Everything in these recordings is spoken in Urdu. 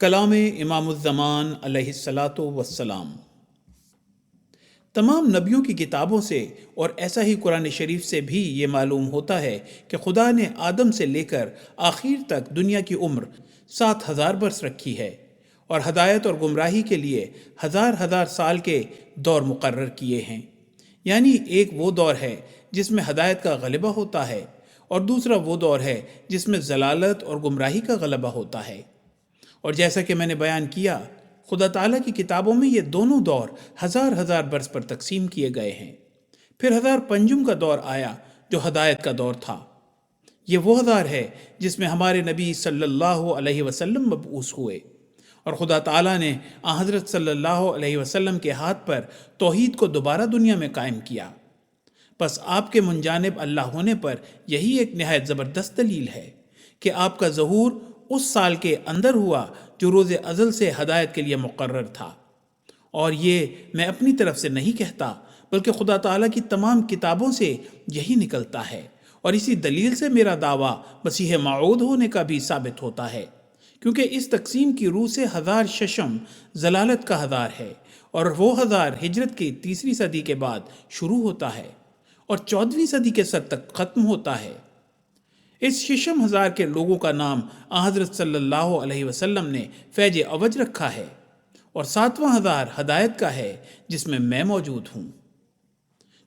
کلام امام الزمان علیہ الصلاۃ والسلام۔ تمام نبیوں کی کتابوں سے اور ایسا ہی قرآن شریف سے بھی یہ معلوم ہوتا ہے کہ خدا نے آدم سے لے کر آخر تک دنیا کی عمر 7,000 برس رکھی ہے، اور ہدایت اور گمراہی کے لیے ہزار ہزار سال کے دور مقرر کیے ہیں۔ یعنی ایک وہ دور ہے جس میں ہدایت کا غلبہ ہوتا ہے، اور دوسرا وہ دور ہے جس میں ضلالت اور گمراہی کا غلبہ ہوتا ہے۔ اور جیسا کہ میں نے بیان کیا، خدا تعالیٰ کی کتابوں میں یہ دونوں دور ہزار ہزار برس پر تقسیم کیے گئے ہیں۔ پھر 1055 کا دور آیا جو ہدایت کا دور تھا۔ یہ وہ ہزار ہے جس میں ہمارے نبی صلی اللہ علیہ وسلم مبعوث ہوئے، اور خدا تعالیٰ نے حضرت صلی اللہ علیہ وسلم کے ہاتھ پر توحید کو دوبارہ دنیا میں قائم کیا۔ بس آپ کے منجانب اللہ ہونے پر یہی ایک نہایت زبردست دلیل ہے کہ آپ کا ظہور اس سال کے اندر ہوا جو روز ازل سے ہدایت کے لیے مقرر تھا۔ اور یہ میں اپنی طرف سے نہیں کہتا، بلکہ خدا تعالیٰ کی تمام کتابوں سے یہی نکلتا ہے، اور اسی دلیل سے میرا دعویٰ مسیح موعود ہونے کا بھی ثابت ہوتا ہے، کیونکہ اس تقسیم کی روح سے 1000 ضلالت کا ہزار ہے، اور وہ ہزار ہجرت کی 3 صدی کے بعد شروع ہوتا ہے اور 14ویں صدی کے سر تک ختم ہوتا ہے۔ اس 6,000 کے لوگوں کا نام حضرت صلی اللہ علیہ وسلم نے فیض عوج رکھا ہے، اور 7واں ہزار ہدایت کا ہے جس میں میں موجود ہوں۔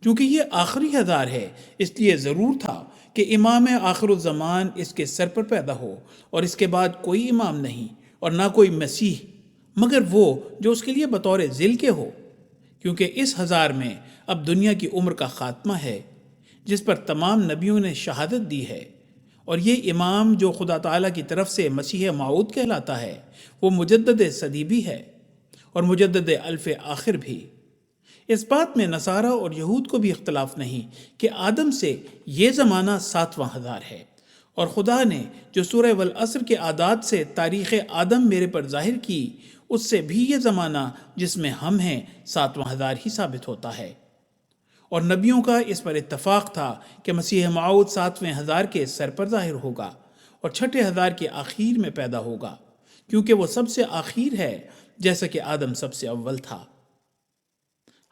چونکہ یہ آخری ہزار ہے، اس لیے ضرور تھا کہ امام آخر الزمان اس کے سر پر پیدا ہو، اور اس کے بعد کوئی امام نہیں اور نہ کوئی مسیح مگر وہ جو اس کے لیے بطور ذل کے ہو، کیونکہ اس ہزار میں اب دنیا کی عمر کا خاتمہ ہے جس پر تمام نبیوں نے شہادت دی ہے، اور یہ امام جو خدا تعالیٰ کی طرف سے مسیح موعود کہلاتا ہے وہ مجدد صدی بھی ہے اور مجدد الف آخر بھی۔ اس بات میں نصارہ اور یہود کو بھی اختلاف نہیں کہ آدم سے یہ زمانہ 7واں ہزار ہے، اور خدا نے جو سورہ والعصر کے اعداد سے تاریخ آدم میرے پر ظاہر کی، اس سے بھی یہ زمانہ جس میں ہم ہیں 7واں ہزار ہی ثابت ہوتا ہے۔ اور نبیوں کا اس پر اتفاق تھا کہ مسیح موعود 7ویں ہزار کے سر پر ظاہر ہوگا اور 6 ہزار کے آخر میں پیدا ہوگا، کیونکہ وہ سب سے آخر ہے جیسا کہ آدم سب سے اول تھا۔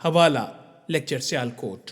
حوالہ لیکچر سیالکوٹ۔